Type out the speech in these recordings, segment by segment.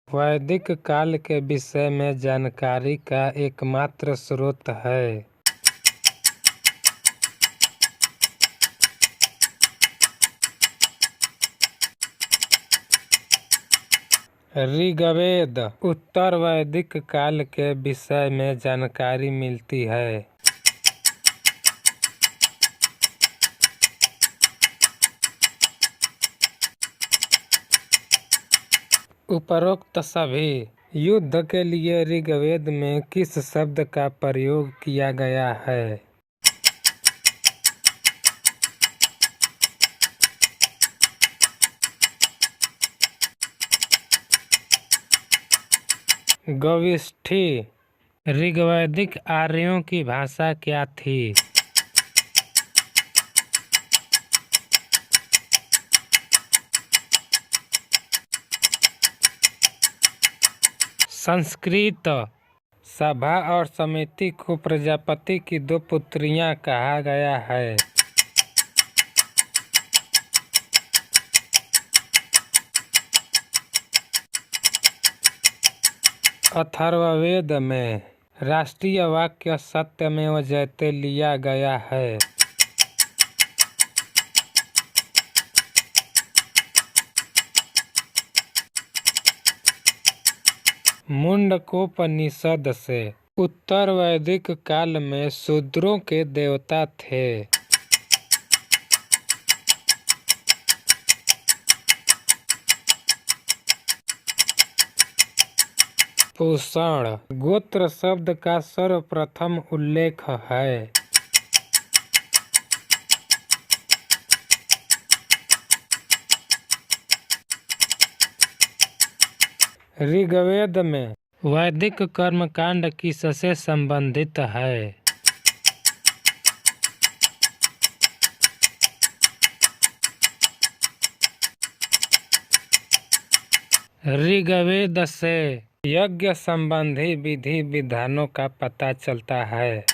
वैदिक काल के विषय में जानकारी का एकमात्र स्रोत है। ऋग्वेद। उत्तर वैदिक काल के विषय में जानकारी मिलती है। उपरोक्त सभी युद्ध के लिए ऋग्वेद में किस शब्द का प्रयोग किया गया है? गविष्ठी। ऋग्वैदिक आर्यों की भाषा क्या थी? संस्कृत। सभा और समिति को प्रजापति की दो पुत्रियां कहा गया है। अथर्ववेद में राष्ट्रीय वाक्य सत्यमेव जयते लिया गया है। मुंडकोपनिषद से उत्तर वैदिक काल में शूद्रों के देवता थे। पुषण गोत्र शब्द का सर्वप्रथम उल्लेख है। ऋग्वेद में वैदिक कर्मकांड किससे संबंधित है? ऋग्वेद से यज्ञ संबंधी विधि विधानों का पता चलता है।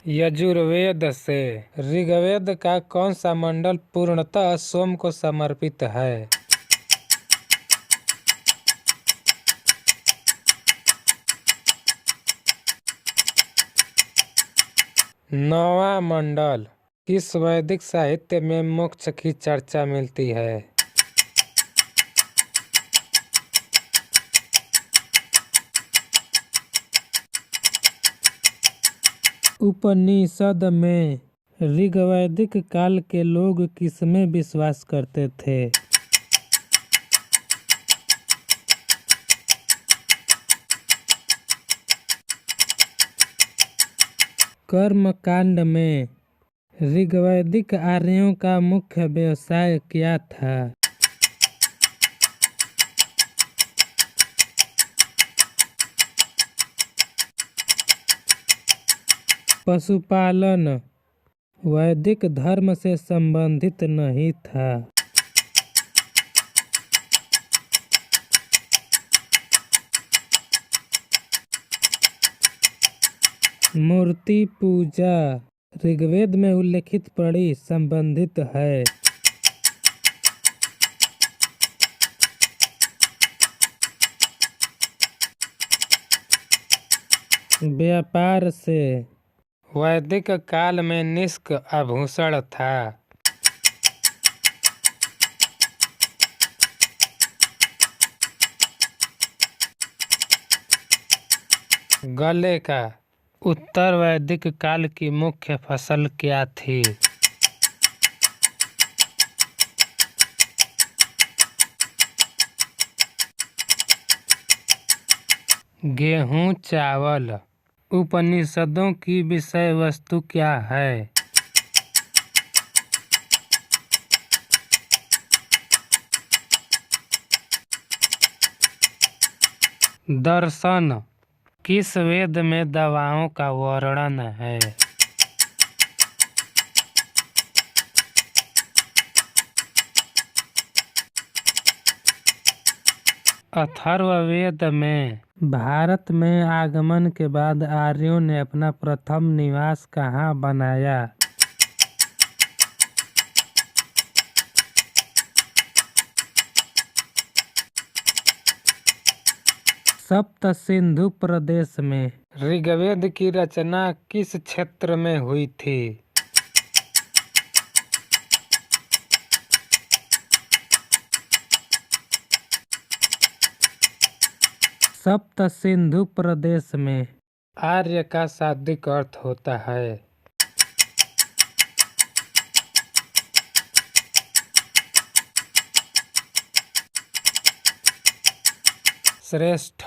यजुर्वेद से ऋग्वेद का कौन सा मंडल पूर्णतः सोम को समर्पित है? नौवां मंडल। किस वैदिक साहित्य में मोक्ष की चर्चा मिलती है? उपनिषद में ऋग्वैदिक काल के लोग किसमें विश्वास करते थे? कर्मकांड में ऋग्वैदिक आर्यों का मुख्य व्यवसाय क्या था? पशुपालन वैदिक धर्म से संबंधित नहीं था। मूर्ति पूजा ऋग्वेद में उल्लेखित पढ़ी संबंधित है। व्यापार से वैदिक काल में निष्क आभूषण था। गले का उत्तर वैदिक काल की मुख्य फसल क्या थी? गेहूं चावल। उपनिषदों की विषय वस्तु क्या है? दर्शन। किस वेद में दवाओं का वर्णन है? अथर्ववेद में भारत में आगमन के बाद आर्यों ने अपना प्रथम निवास कहाँ बनाया? सप्त सिंधु प्रदेश में ऋग्वेद की रचना किस क्षेत्र में हुई थी? सप्त सिंधु प्रदेश में आर्य का शाब्दिक अर्थ होता है श्रेष्ठ।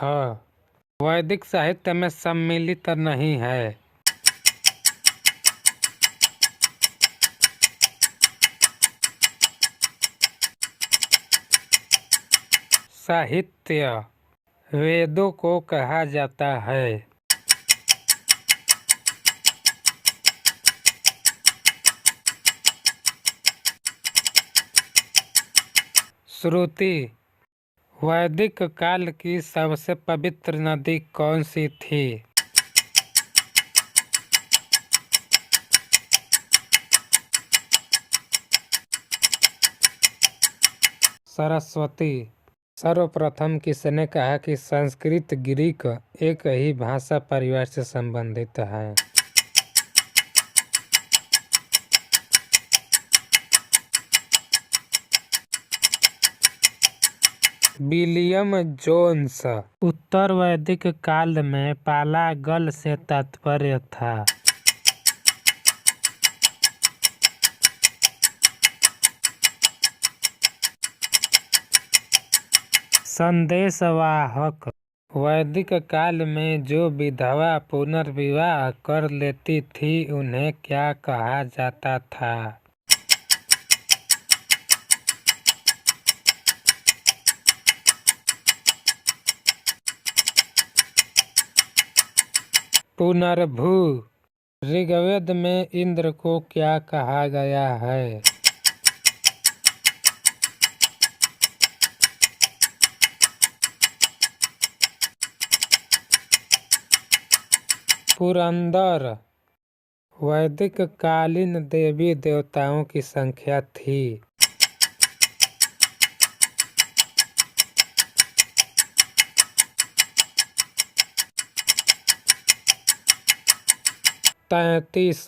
वैदिक साहित्य में सम्मिलित नहीं है। साहित्य वेदों को कहा जाता है। श्रुति वैदिक काल की सबसे पवित्र नदी कौन सी थी? सरस्वती। सर्वप्रथम किसने कहा कि संस्कृत ग्रीक एक ही भाषा परिवार से संबंधित है? William Jones. उत्तर वैदिक काल में पालागल से तात्पर्य था। संदेशवाहक। वैदिक काल में जो विधवा पुनर्विवाह कर लेती थी उन्हें क्या कहा जाता था? पुनर्भू। ऋग्वेद में इंद्र को क्या कहा गया है? पुरंदर। वैदिक कालीन देवी देवताओं की संख्या थी। तैंतीस।